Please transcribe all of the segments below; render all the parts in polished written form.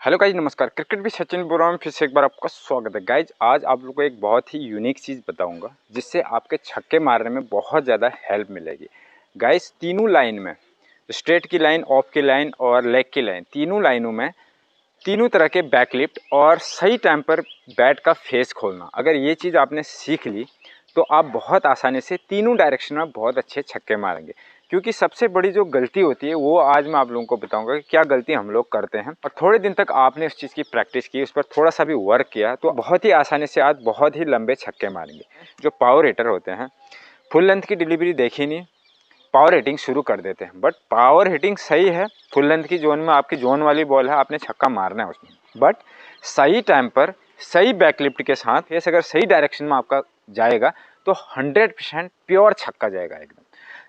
Hello guys, नमस्कार। Cricket भी सचिन बोल रहा हूँ, फिर से एक बार आपका स्वागत है। गाइज आज आप लोगों को एक बहुत ही यूनिक चीज़ बताऊंगा जिससे आपके छक्के मारने में बहुत ज़्यादा हेल्प मिलेगी। गाइज तीनों लाइन में, स्ट्रेट की लाइन, ऑफ की लाइन और लेग की लाइन, तीनों लाइनों में तीनों तरह के बैकलिफ्ट और सही टाइम पर बैट का फेस खोलना, अगर ये चीज़ आपने सीख ली तो आप बहुत आसानी से तीनों डायरेक्शन में बहुत अच्छे छक्के मारेंगे। क्योंकि सबसे बड़ी जो गलती होती है वो आज मैं आप लोगों को बताऊंगा कि क्या गलती हम लोग करते हैं, और थोड़े दिन तक आपने उस चीज़ की प्रैक्टिस की, उस पर थोड़ा सा भी वर्क किया तो बहुत ही आसानी से आज बहुत ही लंबे छक्के मारेंगे। जो पावर हिटर होते हैं, फुल लेंथ की डिलीवरी देखी नहीं, पावर हिटिंग शुरू कर देते हैं। बट पावर हिटिंग सही है, फुल लेंथ की जोन में आपकी जोन वाली बॉल है, आपने छक्का मारना है उसमें। बट सही टाइम पर सही बैकलिफ्ट के साथ फेस अगर सही डायरेक्शन में आपका जाएगा तो 100% प्योर छक्का जाएगा एकदम।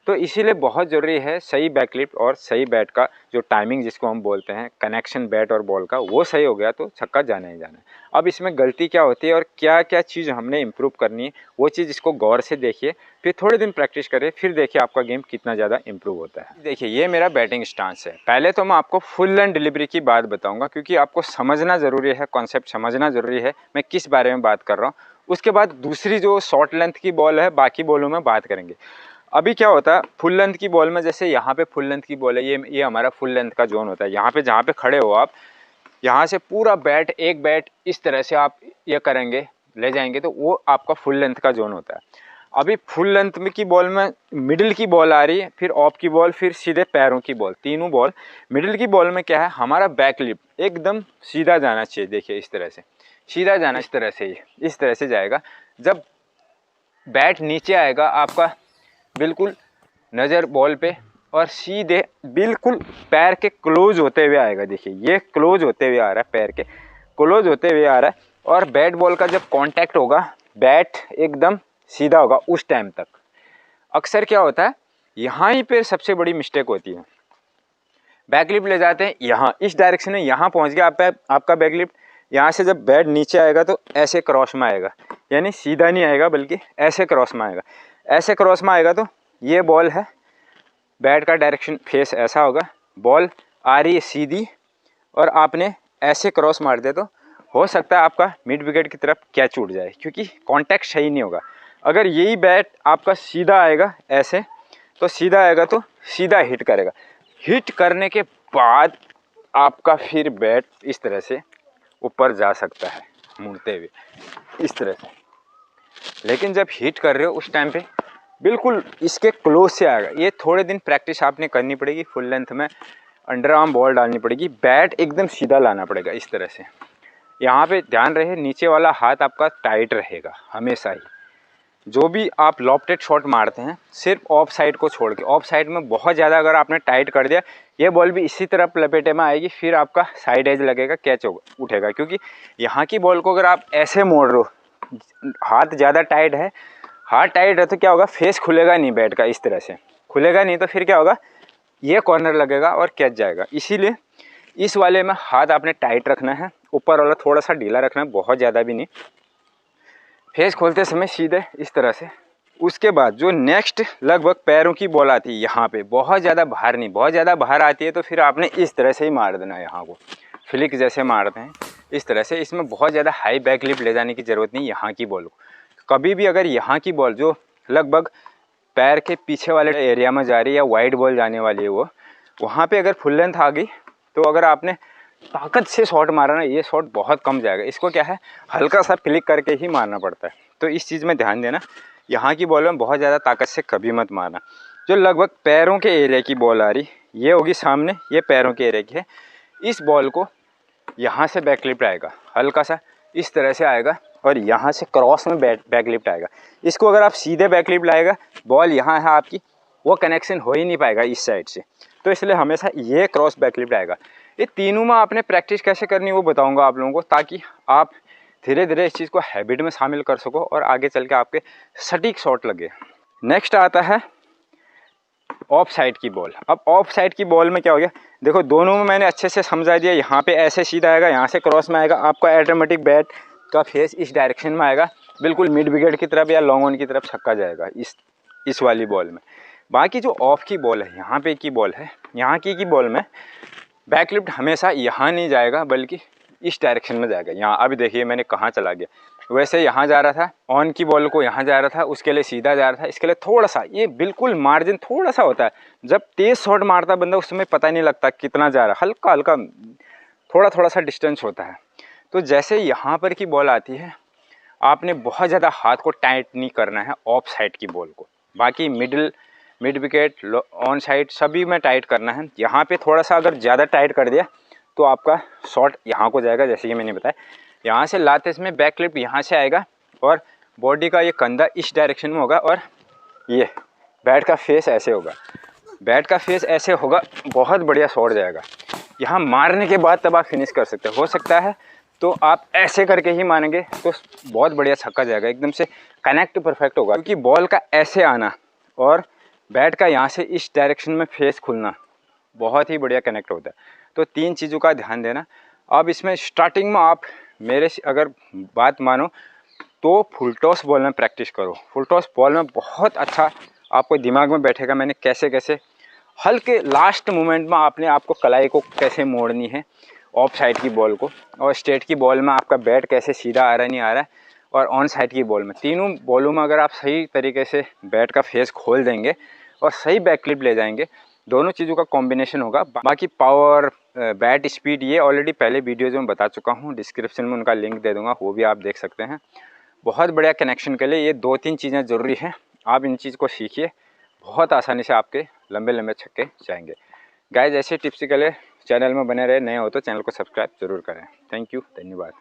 तो इसीलिए बहुत ज़रूरी है सही बैकलिफ्ट और सही बैट का जो टाइमिंग, जिसको हम बोलते हैं कनेक्शन बैट और बॉल का, वो सही हो गया तो छक्का जाना ही जाना है। अब इसमें गलती क्या होती है और क्या क्या चीज़ हमने इम्प्रूव करनी है, वो चीज़ इसको गौर से देखिए, फिर थोड़े दिन प्रैक्टिस करिए, फिर देखिए आपका गेम कितना ज़्यादा इम्प्रूव होता है। देखिए ये मेरा बैटिंग स्टांस है। पहले तो मैं आपको फुल लेंथ डिलीवरी की बात बताऊंगा, क्योंकि आपको समझना ज़रूरी है, कॉन्सेप्ट समझना ज़रूरी है मैं किस बारे में बात कर रहा हूँ। उसके बाद दूसरी जो शॉर्ट लेंथ की बॉल है, बाकी बॉलों में बात करेंगे। अभी क्या होता है फुल लेंथ की बॉल में, जैसे यहाँ पे फुल लेंथ की बॉल है, ये हमारा फुल लेंथ का जोन होता है। यहाँ पे जहाँ पे खड़े हो आप, यहाँ से पूरा बैट, एक बैट इस तरह से आप ये करेंगे, ले जाएंगे तो वो आपका फुल लेंथ का जोन होता है। अभी फुल लेंथ में की बॉल में मिडिल की बॉल आ रही है, फिर ऑफ की बॉल, फिर सीधे पैरों की बॉल, तीनों बॉल। मिडिल की बॉल में क्या है, हमारा बैक लिफ्ट एकदम सीधा जाना चाहिए। देखिए इस तरह से सीधा जाना, इस तरह से, इस तरह से जाएगा। जब बैट नीचे आएगा आपका बिल्कुल नज़र बॉल पे, और सीधे बिल्कुल पैर के क्लोज होते हुए आएगा। देखिए ये क्लोज होते हुए आ रहा है, पैर के क्लोज होते हुए आ रहा है, और बैट बॉल का जब कांटेक्ट होगा, बैट एकदम सीधा होगा उस टाइम तक। अक्सर क्या होता है, यहाँ ही पे सबसे बड़ी मिस्टेक होती है। बैकलिफ्ट ले जाते हैं यहाँ, इस डायरेक्शन में यहाँ पहुँच गया आपका बैकलिफ्ट। यहाँ से जब बैट नीचे आएगा तो ऐसे क्रॉस में आएगा, यानी सीधा नहीं आएगा बल्कि ऐसे क्रॉस में आएगा। ऐसे क्रॉस में आएगा तो ये बॉल है, बैट का डायरेक्शन फेस ऐसा होगा, बॉल आ रही है सीधी, और आपने ऐसे क्रॉस मार दिया तो हो सकता है आपका मिड विकेट की तरफ कैच उड़ जाए, क्योंकि कांटेक्ट सही नहीं होगा। अगर यही बैट आपका सीधा आएगा ऐसे, तो सीधा आएगा तो सीधा हिट करेगा। हिट करने के बाद आपका फिर बैट इस तरह से ऊपर जा सकता है मुड़ते हुए, इस तरह से। लेकिन जब हिट कर रहे हो उस टाइम पे बिल्कुल इसके क्लोज से आएगा। ये थोड़े दिन प्रैक्टिस आपने करनी पड़ेगी, फुल लेंथ में अंडर आर्म बॉल डालनी पड़ेगी, बैट एकदम सीधा लाना पड़ेगा इस तरह से। यहाँ पे ध्यान रहे, नीचे वाला हाथ आपका टाइट रहेगा हमेशा ही। जो भी आप लॉफ्टेड शॉट मारते हैं, सिर्फ ऑफ साइड को छोड़ के, ऑफ साइड में बहुत ज़्यादा अगर आपने टाइट कर दिया, ये बॉल भी इसी तरफ लपेटे में आएगी, फिर आपका साइड एज लगेगा, कैच होगा, उठेगा। क्योंकि यहाँ की बॉल को अगर आप ऐसे मोड़ रहे हो, हाथ ज़्यादा टाइट है, हाथ टाइट है तो क्या होगा, फेस खुलेगा नहीं बैट का, इस तरह से खुलेगा नहीं, तो फिर क्या होगा, ये कॉर्नर लगेगा और कैच जाएगा। इसीलिए इस वाले में हाथ आपने टाइट रखना है, ऊपर वाला थोड़ा सा ढीला रखना है, बहुत ज़्यादा भी नहीं। फेस खोलते समय सीधे इस तरह से। उसके बाद जो नेक्स्ट लगभग पैरों की बॉल आती है, यहाँ पे बहुत ज़्यादा बाहर नहीं, बहुत ज़्यादा बाहर आती है तो फिर आपने इस तरह से ही मार देना है, यहाँ को फ्लिक जैसे मारते हैं इस तरह से। इसमें बहुत ज़्यादा हाई बैक लिफ्ट ले जाने की ज़रूरत नहीं। यहाँ की बॉल को कभी भी, अगर यहाँ की बॉल जो लगभग पैर के पीछे वाले एरिया में जा रही है या वाइड बॉल जाने वाली है, वो वहाँ पे अगर फुल लेंथ आ गई तो अगर आपने ताकत से शॉट मारा ना, ये शॉट बहुत कम जाएगा। इसको क्या है, हल्का सा फ्लिक करके ही मारना पड़ता है। तो इस चीज़ में ध्यान देना, यहाँ की बॉल में बहुत ज़्यादा ताकत से कभी मत मारना। जो लगभग पैरों के एरिया की बॉल आ रही, ये होगी सामने, ये पैरों के एरिया की है। इस बॉल को यहाँ से बैकलिफ्ट आएगा, हल्का सा इस तरह से आएगा, और यहाँ से क्रॉस में बैकलिफ्ट आएगा। इसको अगर आप सीधे बैकलिफ्ट लाएगा, बॉल यहाँ है आपकी, वो कनेक्शन हो ही नहीं पाएगा इस साइड से। तो इसलिए हमेशा ये क्रॉस बैकलिफ्ट आएगा। ये तीनों में आपने प्रैक्टिस कैसे करनी वो बताऊंगा आप लोगों को, ताकि आप धीरे धीरे इस चीज़ को हैबिट में शामिल कर सको और आगे चल के आपके सटीक शॉट लगे। नेक्स्ट आता है ऑफ साइड की बॉल। अब ऑफ साइड की बॉल में क्या हो गया, देखो दोनों में मैंने अच्छे से समझा दिया। यहाँ पे ऐसे सीधा आएगा, यहाँ से क्रॉस में आएगा, आपका ऑटोमेटिक बैट का फेस इस डायरेक्शन में आएगा, बिल्कुल मिड विकेट की तरफ या लॉन्ग ऑन की तरफ छक्का जाएगा इस वाली बॉल में। बाकी जो ऑफ की बॉल है, यहाँ पे की बॉल है, यहाँ की बॉल में बैक लिफ्ट हमेशा यहाँ नहीं जाएगा बल्कि इस डायरेक्शन में जाएगा। यहाँ अभी देखिए मैंने कहाँ चला गया, वैसे यहाँ जा रहा था, ऑन की बॉल को यहाँ जा रहा था, उसके लिए सीधा जा रहा था, इसके लिए थोड़ा सा ये बिल्कुल मार्जिन थोड़ा सा होता है। जब तेज़ शॉट मारता बंदा उस समय पता नहीं लगता कितना जा रहा है, हल्का हल्का थोड़ा सा डिस्टेंस होता है। तो जैसे यहाँ पर की बॉल आती है, आपने बहुत ज़्यादा हाथ को टाइट नहीं करना है ऑफ साइड की बॉल को, बाकी मिड विकेट ऑन साइड सभी में टाइट करना है। यहाँ पे थोड़ा सा अगर ज़्यादा टाइट कर दिया तो आपका शॉट यहाँ को जाएगा, जैसे कि मैंने बताया। यहाँ से लाते इसमें बैक लिफ्ट यहाँ से आएगा और बॉडी का ये कंधा इस डायरेक्शन में होगा और ये बैट का फेस ऐसे होगा, बैट का फेस ऐसे होगा, बहुत बढ़िया शॉट जाएगा। यहाँ मारने के बाद तब आप फिनिश कर सकते हो सकता है तो आप ऐसे करके ही मारेंगे तो बहुत बढ़िया छक्का जाएगा, एकदम से कनेक्ट परफेक्ट होगा। क्योंकि बॉल का ऐसे आना और बैट का यहाँ से इस डायरेक्शन में फेस खुलना बहुत ही बढ़िया कनेक्ट होता है। तो 3 चीज़ों का ध्यान देना। अब इसमें स्टार्टिंग में आप मेरे अगर बात मानो तो फुल टॉस बॉल में प्रैक्टिस करो। फुल टॉस बॉल में बहुत अच्छा आपको दिमाग में बैठेगा मैंने कैसे हल्के लास्ट मोमेंट में आपने आपको कलाई को कैसे मोड़नी है ऑफ साइड की बॉल को, और स्ट्रेट की बॉल में आपका बैट कैसे सीधा आ रहा है नहीं आ रहा है, और ऑन साइड की बॉल में, तीनों बॉलों में अगर आप सही तरीके से बैट का फेस खोल देंगे और सही बैक क्लिप ले जाएंगे, दोनों चीज़ों का कॉम्बिनेशन होगा। बाकी पावर बैट स्पीड ये ऑलरेडी पहले वीडियोज़ में बता चुका हूँ, डिस्क्रिप्शन में उनका लिंक दे दूँगा, वो भी आप देख सकते हैं। बहुत बढ़िया कनेक्शन के लिए ये 2-3 चीज़ें ज़रूरी हैं, आप इन चीज़ को सीखिए, बहुत आसानी से आपके लंबे छक्के जाएंगे। गाइस ऐसे टिप्स के लिए चैनल में बने रहे, नए हो तो चैनल को सब्सक्राइब जरूर करें। थैंक यू, धन्यवाद।